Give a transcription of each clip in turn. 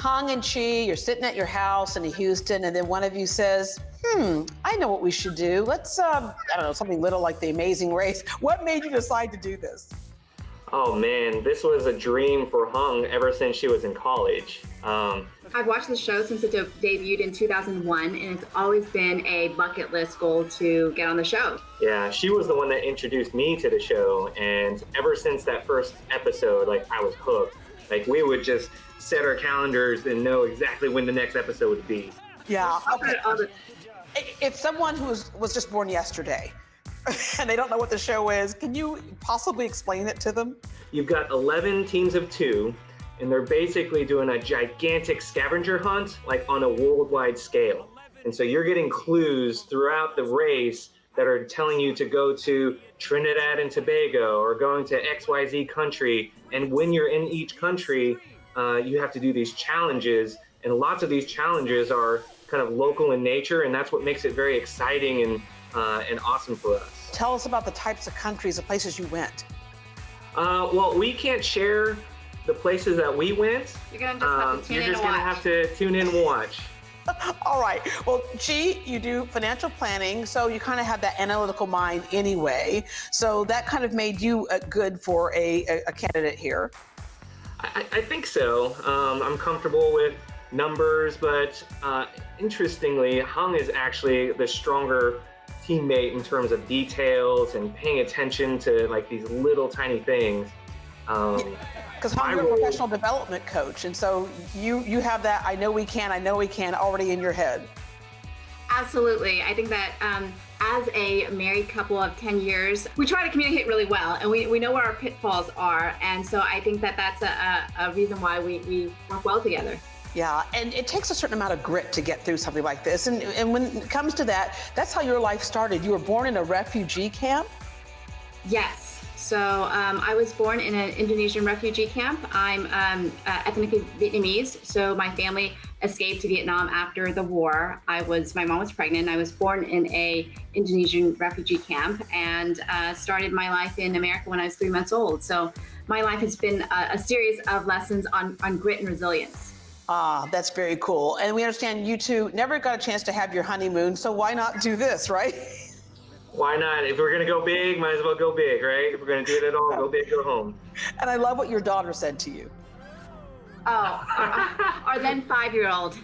Hung and Chee, you're sitting at your house in Houston, and then one of you says, I know what we should do. Let's, I don't know, something little like The Amazing Race. What made you decide to do this? Oh man, this was a dream for Hung ever since she was in college. I've watched the show since it debuted in 2001, and it's always been a bucket list goal to get on the show. Yeah, she was the one that introduced me to the show, and ever since that first episode, like, I was hooked. Like, we would just set our calendars and know exactly when the next episode would be. Yeah, okay. If someone who was just born yesterday and they don't know what the show is, can you possibly explain it to them? You've got 11 teams of 2, and they're basically doing a gigantic scavenger hunt, like on a worldwide scale. And so you're getting clues throughout the race that are telling you to go to Trinidad and Tobago or going to XYZ country. And when you're in each country, you have to do these challenges. And lots of these challenges are kind of local in nature, and that's what makes it very exciting and awesome for us. Tell us about the types of countries, the places you went. Well, we can't share the places that we went. You're gonna just have to tune in and watch. You're just gonna have to tune in and watch. All right. Well, Chee, you do financial planning, so you kind of have that analytical mind anyway. So that kind of made you good for a candidate here. I think so. I'm comfortable with numbers, but interestingly, Hung is actually the stronger teammate in terms of details and paying attention to like these little tiny things. Because Hung, you're a professional development coach, and so you have that I know we can already in your head. Absolutely. I think that as a married couple of 10 years, we try to communicate really well, and we know where our pitfalls are, and so I think that that's a reason why we work well together. Yeah, and it takes a certain amount of grit to get through something like this. And when it comes to that, that's how your life started. You were born in a refugee camp? Yes. So I was born in an Indonesian refugee camp. I'm ethnically Vietnamese, so my family escaped to Vietnam after the war. My mom was pregnant. I was born in a Indonesian refugee camp and started my life in America when I was 3 months old. So my life has been a series of lessons on grit and resilience. Ah, that's very cool. And we understand you two never got a chance to have your honeymoon, so why not do this, right? Why not? If we're gonna go big, might as well go big, right? If we're gonna do it at all, go big, go home. And I love what your daughter said to you. Our then 5-year-old.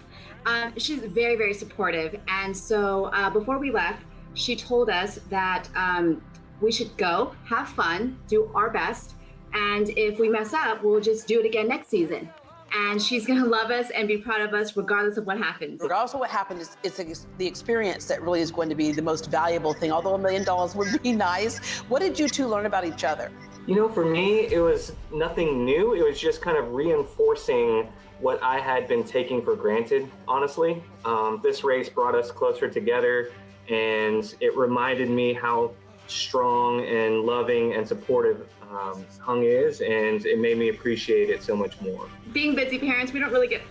She's very, very supportive. And so before we left, she told us that we should go, have fun, do our best. And if we mess up, we'll just do it again next season. And she's gonna love us and be proud of us regardless of what happens. Regardless of what happens, it's the experience that really is going to be the most valuable thing, although $1 million would be nice. What did you two learn about each other? You know, for me, it was nothing new. It was just kind of reinforcing what I had been taking for granted, honestly. This race brought us closer together, and it reminded me how strong and loving and supportive Hung is, and it made me appreciate it so much more. Being busy parents, we don't really get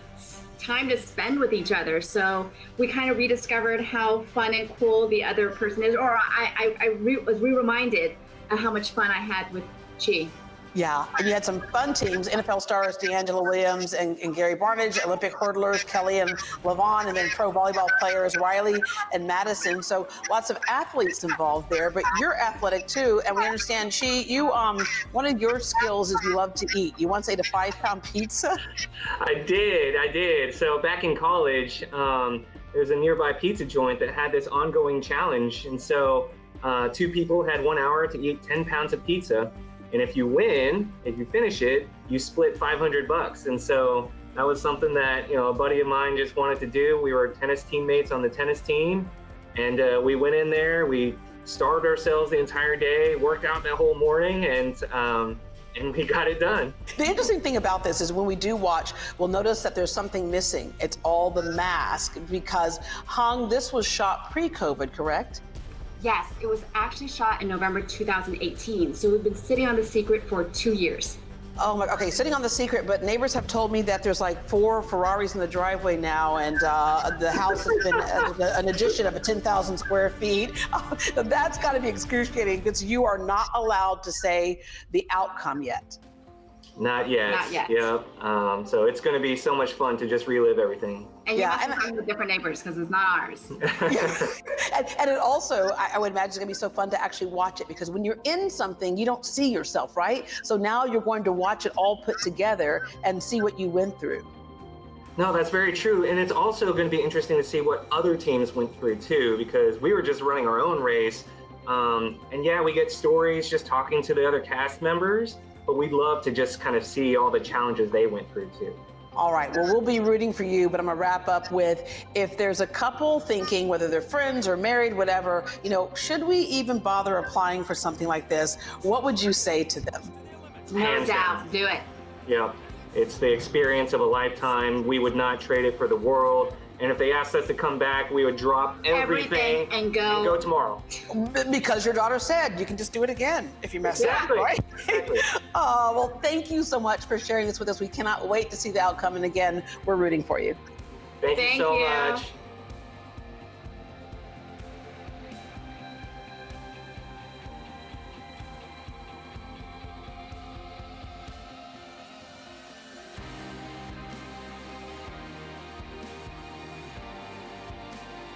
time to spend with each other, so we kind of rediscovered how fun and cool the other person is, or I was reminded of how much fun I had with Chee. Yeah, and you had some fun teams, NFL stars D'Angelo Williams and Gary Barnage, Olympic hurdlers Kelly and Lavon, and then pro volleyball players Riley and Madison. So lots of athletes involved there, but you're athletic too, and we understand, Chee, you, one of your skills is you love to eat. You once ate a 5-pound pizza? I did. So back in college, there's a nearby pizza joint that had this ongoing challenge, and so 2 people had 1 hour to eat 10 pounds of pizza. And if you finish it, you split $500. And so that was something that, a buddy of mine just wanted to do. We were tennis teammates on the tennis team. And we went in there, we starved ourselves the entire day, worked out that whole morning, and we got it done. The interesting thing about this is when we do watch, we'll notice that there's something missing. It's all the mask, because Hung, this was shot pre-COVID, correct? Yes, it was actually shot in November 2018. So we've been sitting on The Secret for 2 years. Oh my, okay, sitting on The Secret, but neighbors have told me that there's like 4 Ferraris in the driveway now, and the house has been an addition of 10,000 square feet. That's gotta be excruciating, because you are not allowed to say the outcome yet. Not yet. Not yet. Yep. So it's going to be so much fun to just relive everything. And you must be talking with different neighbors because it's not ours. And it also, I would imagine it's gonna be so fun to actually watch it, because when you're in something, you don't see yourself, right? So now you're going to watch it all put together and see what you went through. No, that's very true. And it's also going to be interesting to see what other teams went through too, because we were just running our own race. And yeah, we get stories just talking to the other cast members, but we'd love to just kind of see all the challenges they went through too. All right, well, we'll be rooting for you, but I'm gonna wrap up with, if there's a couple thinking, whether they're friends or married, whatever, should we even bother applying for something like this? What would you say to them? No doubt, do it. Yeah, it's the experience of a lifetime. We would not trade it for the world. And if they asked us to come back, we would drop everything and go tomorrow. Because your daughter said you can just do it again if you mess up, right? Exactly. Well, thank you so much for sharing this with us. We cannot wait to see the outcome. And again, we're rooting for you. Thank you so much.